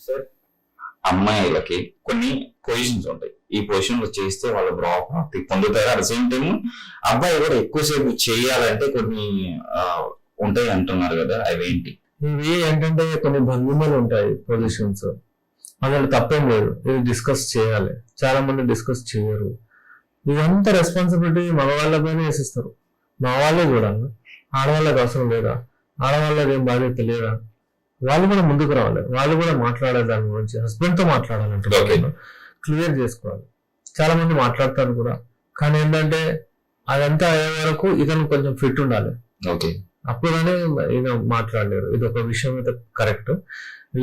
Sir అమ్మాయిలకి కొన్ని positions ఉంటాయి. ఈ పొజిషన్ లో చేస్తే వాళ్ళు ప్రాప్తి పొందుతారు. అట్ సేమ్ టైం అబ్బాయి కూడా ఎక్కువసేపు చేయాలంటే కొన్ని ఉంటాయి అంటున్నారు కదా, అవేంటి? ఇవి ఏంటంటే కొన్ని భంగిమలు ఉంటాయి పొజిషన్స్, అందులో తప్పేం లేదు. ఇది డిస్కస్ చేయాలి. చాలా మంది డిస్కస్ చేయరు. ఇదంతా రెస్పాన్సిబిలిటీ మగవాళ్ళపైనే వేసిస్తారు. మగవాళ్ళే కూడా ఆడవాళ్ళకి అవసరం లేదా? ఆడవాళ్ళకి ఏం బాధ్యత లేదా? వాళ్ళు కూడా ముందుకు రావాలి. వాళ్ళు కూడా మాట్లాడాలి. దాని గురించి హస్బెండ్ తో మాట్లాడాలంటే క్లియర్ చేసుకోవాలి. చాలా మంది మాట్లాడతారు కూడా, కానీ ఏంటంటే అదంతా అయ్యే వరకు ఇతను కొంచెం ఫిట్ ఉండాలి. అప్పుడు కానీ ఈయన మాట్లాడలేరు. ఇది ఒక విషయం అయితే కరెక్ట్.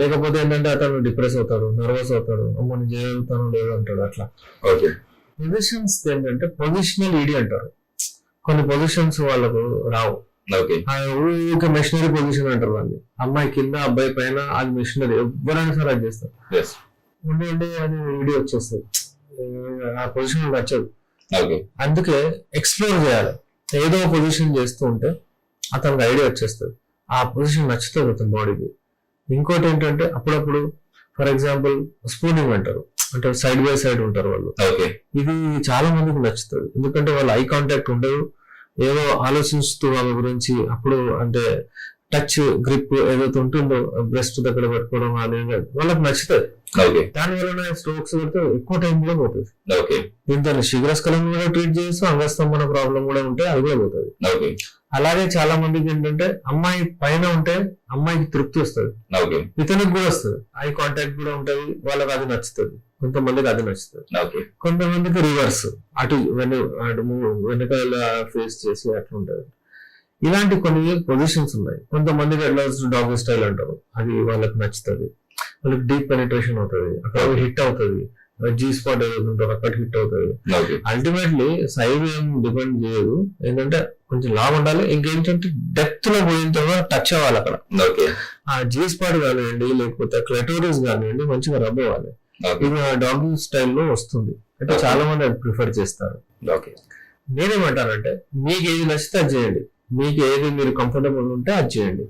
లేకపోతే ఏంటంటే అతను డిప్రెస్ అవుతాడు, నర్వస్ అవుతాడు, అమ్మ నేను చేయగలుగుతాను లేదు అంటాడు. అట్లా పొజిషన్స్ ఏంటంటే పొజిషనల్ ఈడీ అంటారు. కొన్ని పొజిషన్స్ వాళ్ళకు రావు. ఊరికే మెషినరీ పొజిషన్ అంటారు వాళ్ళు. అమ్మాయి కింద అబ్బాయి పైన, అది మెషినరీ. ఎవరైనా సరే అది చేస్తారు. ఉండి అది ఈడీ వచ్చేస్తుంది. ఆ పొజిషన్ నచ్చదు. అందుకే ఎక్స్ప్లోర్ చేయాలి. ఏదో పొజిషన్ చేస్తూ ఉంటే అతనికి ఐడియా వచ్చేస్తుంది. ఆ పొజిషన్ నచ్చుతుంది అతని బాడీకి. ఇంకోటి ఏంటంటే అప్పుడప్పుడు ఫర్ ఎగ్జాంపుల్ స్పూనింగ్ అంటారు, అంటే సైడ్ బై సైడ్ ఉంటారు వాళ్ళు. ఇది చాలా మందికి నచ్చుతుంది. ఎందుకంటే వాళ్ళు ఐ కాంటాక్ట్ ఉండదు, ఏదో ఆలోచిస్తూ వాళ్ళ గురించి. అప్పుడు అంటే టచ్ గ్రిప్ ఏదైతే ఉంటుందో బ్రెస్ట్ దగ్గర పెట్టుకోవడం అనేది వాళ్ళకి నచ్చుతుంది. దాని వలన స్ట్రోక్స్ పెడితే ఎక్కువ టైం కూడా పోతుంది. దీంతో శీఘ్రస్కలం కూడా ట్రీట్ చేస్తూ అంగస్తంభన ప్రాబ్లం కూడా ఉంటే అది కూడా పోతుంది. అలాగే చాలా మందికి ఏంటంటే అమ్మాయి పైన ఉంటే అమ్మాయికి తృప్తి వస్తుంది, ఇతనికి కూడా వస్తుంది. ఐ కాంటాక్ట్ కూడా ఉంటది, వాళ్ళకి అది నచ్చుతుంది. కొంతమందికి అది నచ్చుతుంది, కొంతమందికి రివర్స్ అటు వెనకాల ఫేస్ చేసి అట్లా ఉంటది. ఇలాంటి కొన్ని పొజిషన్స్ ఉన్నాయి. కొంతమందికి ఎట్లా డాగ్ స్టైల్ అంటారు, అది వాళ్ళకి నచ్చుతుంది. వాళ్ళకి డీప్ పెనిట్రేషన్ అవుతుంది, అక్కడ హిట్ అవుతుంది. జీ స్పాట్ ఏదైతే ఉంటుందో అక్కడ హిట్ అవుతుంది. అల్టిమేట్లీ సైజ్ ఏం డిపెండ్ చేయదు. ఏంటంటే కొంచెం లావ్ ఉండాలి. ఇంకేంటంటే డెప్త్ లో పోయిన తర్వాత టచ్ అవ్వాలి అక్కడ. ఆ జీ స్పాట్ కానివ్వండి, లేకపోతే క్లటోరిస్ కానివ్వండి, మంచిగా రబ్ అవ్వాలి. ఇది డాగ్ స్టైల్లో వస్తుంది. అంటే చాలా మంది అది ప్రిఫర్ చేస్తారు. నేనేమంటానంటే మీకు ఏది నచ్చితే అది చేయండి. మీకు ఏది మీరు కంఫర్టబుల్ ఉంటే అది చేయండి.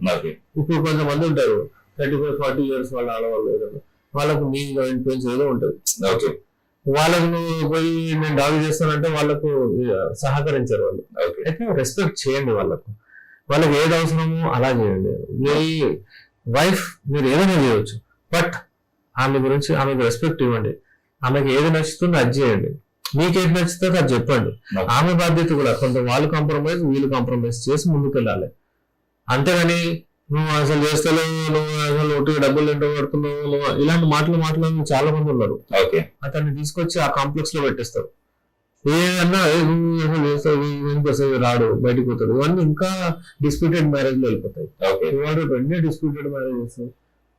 ఇప్పుడు కొంతమంది ఉంటారు 35-40 years వాళ్ళ ఆడవాళ్ళు, ఏదైనా వాళ్ళకు మీ ఇన్ఫ్లుయెన్స్ ఏదో ఉంటుంది. వాళ్ళకు నువ్వు పోయి నేను డాగ్ చేస్తానంటే వాళ్ళకు సహకరించారు వాళ్ళు. అయితే రెస్పెక్ట్ చేయండి వాళ్ళకు. వాళ్ళకి ఏది అవసరమో అలా చేయండి. మీ వైఫ్ మీరు ఏదైనా చేయవచ్చు, బట్ ఆమె గురించి ఆమెకు రెస్పెక్ట్ ఇవ్వండి. ఆమెకు ఏది నచ్చుతుందో అది చేయండి. మీకేది నచ్చుతుందో అది చెప్పండి. ఆమె బాధ్యత కూడా కొంత వాళ్ళు కాంప్రమైజ్, వీళ్ళు కాంప్రమైజ్ చేసి ముందుకు వెళ్ళాలి. అంతేగాని నువ్వు అసలు చేస్తలేవు, నువ్వు అసలు ఒట్టిగా డబ్బులు ఎంతో పడుతున్నావు, నువ్వు ఇలాంటి మాట్లాడిన చాలా మంది ఉన్నారు. అతన్ని తీసుకొచ్చి ఆ కాంప్లెక్స్ లో పెట్టేస్తారు. ఏదన్నా నువ్వు అసలు చేస్తావు, ఎందుకు రాడు, బయటకు పోతాడు. ఇవన్నీ ఇంకా డిస్ప్యూటెడ్ మ్యారేజ్ లో వెళ్ళిపోతాయి. వాడు వెంటనే డిస్ప్యూటెడ్ మ్యారేజ్ చేస్తాడు.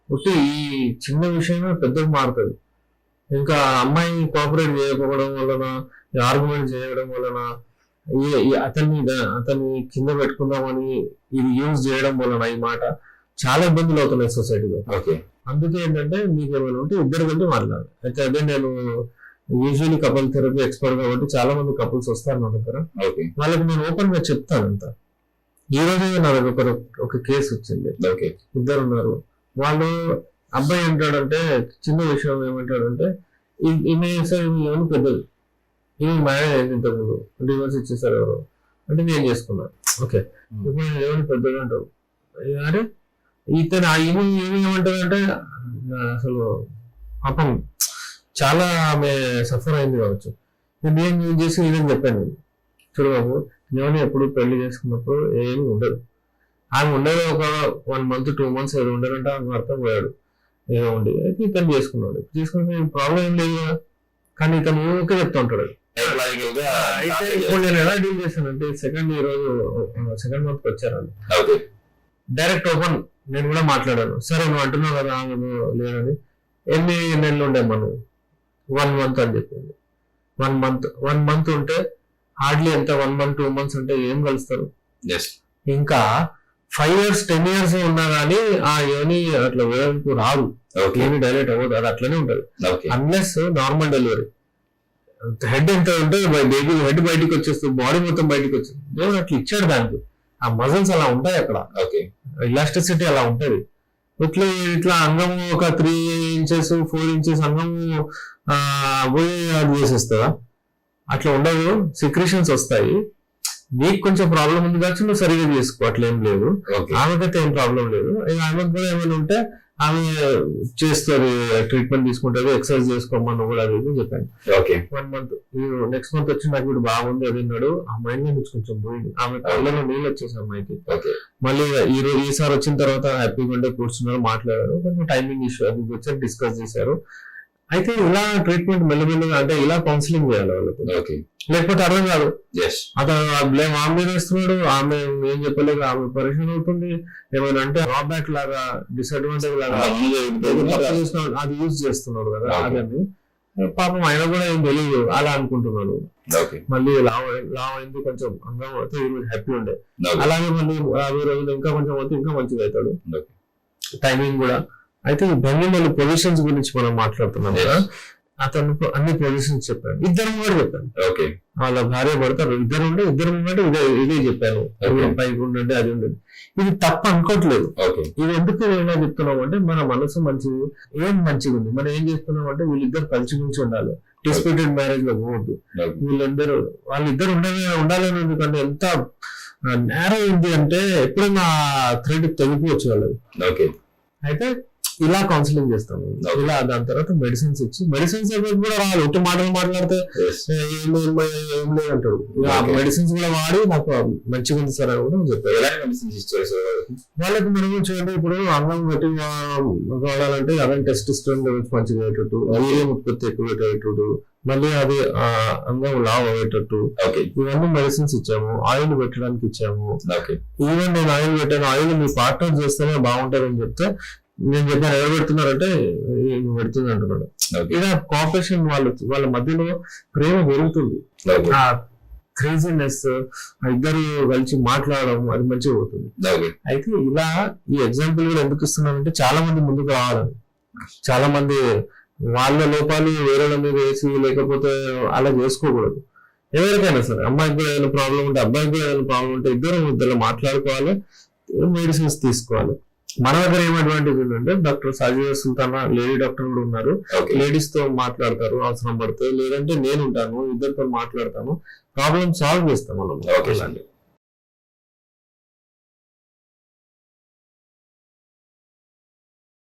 ఒట్టి ఈ చిన్న విషయమే పెద్దగా మారుతుంది. ఇంకా అమ్మాయి కోఆపరేట్ చేయకపోవడం వలన, ఆర్గ్యుమెంట్ చేయడం వలన, అతన్ని కింద పెట్టుకుందామని ఇది యూజ్ చేయడం వలన ఈ మాట చాలా ఇబ్బందులు అవుతున్నాయి సొసైటీలో. అందుకే ఏంటంటే మీకు ఏమైనా ఉంటే ఇద్దరు కంటే మాట్లాడాలి. అయితే అదే నేను యూజువల్లీ కపుల్ థెరపీ ఎక్స్పర్ట్ కాబట్టి చాలా మంది కపుల్స్ వస్తారు నా దగ్గర. వాళ్ళకి నేను ఓపెన్ గా చెప్తాను అంతా. ఈ రోజు నా దగ్గర ఒక కేసు వచ్చింది. ఇద్దరు ఉన్నారు. వాళ్ళు అబ్బాయి ఏమంటాడంటే, చిన్న విషయం ఏమంటాడంటే, ఈమె ఏమైనా పెద్దది, ఈమె మ్యారేజ్ అయింది ఇంతకుముందు, డివోర్స్ ఇచ్చేసారు ఎవరు అంటే నేను చేసుకున్నాను. ఓకే, ఇప్పుడు ఏమైనా పెద్దది అంటారు. అరే ఇతను ఏమంటారంటే అసలు పాపం చాలా ఆమె సఫర్ అయింది కావచ్చు. నేను చేసి ఇదని చెప్పాను. చూడు బాబు, నేను ఎప్పుడు పెళ్లి చేసుకున్నప్పుడు ఏమి ఉండదు. ఆమె ఉండదు. ఒక 1 month 2 months ఏదో ఉండదంటే ఆమె అర్థం పోయాడు. ఏదో ఉండి అయితే ఇతను చేసుకున్నాడు. తీసుకుంటే ప్రాబ్లం ఏం లేదు కదా. కానీ ఇతను ఊరికే చెప్తా ఉంటాడు. అయితే ఇప్పుడు నేను ఎలా డీల్ చేశానంటే, సెకండ్ మంత్ వచ్చారని డైరెక్ట్ ఓపెన్ నేను కూడా మాట్లాడాను. సరే నువ్వు అంటున్నావు కదా ఆమె లేదని, ఎన్ని నెలలు ఉండే మనం 1 month అని చెప్పింది. 1 month ఉంటే హార్డ్లీ ఎంత 1 month 2 months అంటే ఏం కలుస్తారు. ఇంకా 5 years 10 years ఉన్నా కానీ ఆ యోని అట్లా వేయడానికి రాదు, ఏమి డైలెట్ అవ్వదు, అది అట్లనే ఉంటది. అన్లెస్ నార్మల్ డెలివరీ హెడ్ ఎంత ఉంటే బేబీ హెడ్ బయటికి వచ్చేస్తుంది, బాడీ మొత్తం బయటకు వచ్చేస్తుంది. దేవుడు అట్లా ఇచ్చాడు దానికి. ఆ మజిల్స్ అలా ఉంటాయి, అక్కడ ఇలాస్టిసిటీ అలా ఉంటది. ఇట్లా ఇట్లా అంగము ఒక 3 ఇంచెస్ 4 ఇంచెస్ అంగము పోయి అది చేసేస్తుందా? అట్లా ఉండదు, సిక్రేషన్స్ వస్తాయి. నీకు కొంచెం ప్రాబ్లం ఉంది కాబట్టి నువ్వు సరిగా చేసుకో, అట్లా ఏం లేదు. ఓకే ఆమెకైతే ఏం ప్రాబ్లం లేదు. ఆమెకు కూడా ఏమైనా ఉంటే ఆమె చేస్తుంది, ట్రీట్మెంట్ తీసుకుంటుంది, ఎక్సర్సైజ్ చేసుకోమని కూడా అది ఇది చెప్పాను. ఓకే 1 మంత్ నెక్స్ట్ మంత్ వచ్చి నాకు ఇప్పుడు బాగుంది అది అన్నాడు. ఆ మైండ్ నుంచి కొంచెం పోయింది, ఆమె కళ్ళలో నీళ్ళు వచ్చేసి అమ్మాయికి. ఓకే మళ్ళీ ఈసారి వచ్చిన తర్వాత హ్యాపీగా ఉండే కూర్చున్నారు, మాట్లాడారు, కొంచెం టైమింగ్ ఇష్యూ అది వచ్చి డిస్కస్ చేశారు. అయితే ఇలా ట్రీట్మెంట్ మెల్లమెల్లగా అంటే ఇలా కౌన్సిలింగ్ చేయాలి వాళ్ళకి, ఓకే లేకపోతే అర్థం కాదు. yes అతను బ్లేమ్ ఆమె మీద వేస్తున్నాడు, ఆమె ఏం చెప్పలేక ఆమె పరిశ్రమ అవుతుంది. ఏమైనా అంటే డ్రాబ్యాక్ లాగా డిసడ్వాంటేజ్ లాగా తప్పు చేస్తున్నాడు, అది యూజ్ చేస్తున్నాడు కదా. Okay. అదని పాపం ఆయన కూడా ఏం తెలియదు, అలా అనుకుంటున్నాడు. ఓకే మళ్ళీ లావ్ అయింది, కొంచెం అంగం అయితే హ్యాపీ ఉండే. ఓకే అలాగే మళ్ళీ 50 రోజులు ఇంకా కొంచెం అయితే ఇంకా మంచిగా అవుతాడు, ఓకే టైమింగ్ కూడా. అయితే ఈ భంగిమలు పొజిషన్స్ గురించి మనం మాట్లాడుతున్నాం కదా. అతను అన్ని పొజిషన్స్ చెప్పాను, ఇద్దరు కూడా చెప్పాను. ఓకే వాళ్ళ భార్య భర్తలు ఇద్దరు ఉండే, ఇద్దరు ఉంటే ఇదే చెప్పాను, Okay. పైకి ఉండండి అది ఉండండి. ఇది తప్ప అనుకోవట్లేదు. ఓకే ఇది ఎందుకు ఎలా చెప్తున్నాం అంటే మన మనసు మంచిది, ఏం మంచిగా ఉంది, మనం ఏం చేస్తున్నాం అంటే వీళ్ళిద్దరు కలిసి నుంచి ఉండాలి, డిస్ప్యూటెడ్ మ్యారేజ్ లో పోవద్దు. వాళ్ళిద్దరు ఉండాలని, ఎందుకంటే ఎంత నేరో ఉంది అంటే ఎప్పుడైనా థ్రెడ్ తెగిపోవచ్చు వాళ్ళది. ఓకే అయితే ఇలా కౌన్సిలింగ్ చేస్తాము. Okay. ఇలా దాని తర్వాత మెడిసిన్స్ ఇచ్చి, మెడిసిన్స్ కూడా రావాలి, ఒట్టి మాటలు మాట్లాడితే yes ఏం లేదు అంటాడు. Okay. మెడిసిన్స్ కూడా వాడి నాకు మంచిగా ఉంది సార్ అని కూడా చెప్పారు. ఎలాంటి మెడిసిన్స్ ఇచ్చారు సార్ వాళ్ళకి మనం చూడండి, ఇప్పుడు అన్నం పెట్టి వాడాలంటే అదే టెస్టోస్టెరాన్ లెవెల్స్ మంచిగా అయ్యేటట్టు, వీర్యం ఉత్పత్తి ఎక్కువ అయ్యేటట్టు, మళ్ళీ అది అంగం లావ్ అయ్యేటట్టు, ఓకే ఇవన్నీ మెడిసిన్స్ ఇచ్చాము. ఆయిల్ పెట్టడానికి ఇచ్చాము. ఓకే ఈవెన్ నేను ఆయిల్ పెట్టాను, ఆయిల్ మీ పార్ట్నర్ చేస్తేనే బాగుంటుందని చెప్తే నేను చెప్పాను, ఎవరు పెడుతున్నారంటే పెడుతుంది అంటున్నాడు. ఓకే ఇలా కోఆపరేషన్ వాళ్ళ మధ్యలో ప్రేమ పెరుగుతుంది. ఓకే ఆ క్రేజీనెస్, ఇద్దరు కలిసి మాట్లాడడం అది మంచిగా పోతుంది. ఓకే అయితే ఇలా ఈ ఎగ్జాంపుల్ కూడా ఎందుకు ఇస్తున్నానంటే చాలా మంది ముందుకు రావాలని, చాలా మంది వాళ్ళ లోపాలు వేరే మీద వేసి లేకపోతే అలా చేసుకోకూడదు. ఎవరికైనా సరే, అమ్మాయికి కూడా ఏదైనా ప్రాబ్లం ఉంటే, అబ్బాయికి కూడా ఏదైనా ప్రాబ్లం ఉంటే ఇద్దరు మాట్లాడుకోవాలి, మెడిసిన్స్ తీసుకోవాలి. మన దగ్గర ఏం అడ్వాంటేజ్ ఉందంటే doctor Sajida Sultana lady doctor కూడా ఉన్నారు. ఓకే లేడీస్ తో మాట్లాడతారు అవసరం పడితే, లేదంటే నేను ఉంటాను, ఇద్దరితో మాట్లాడతాను, ప్రాబ్లమ్ సాల్వ్ చేస్తాం మనం. ఓకే అండి.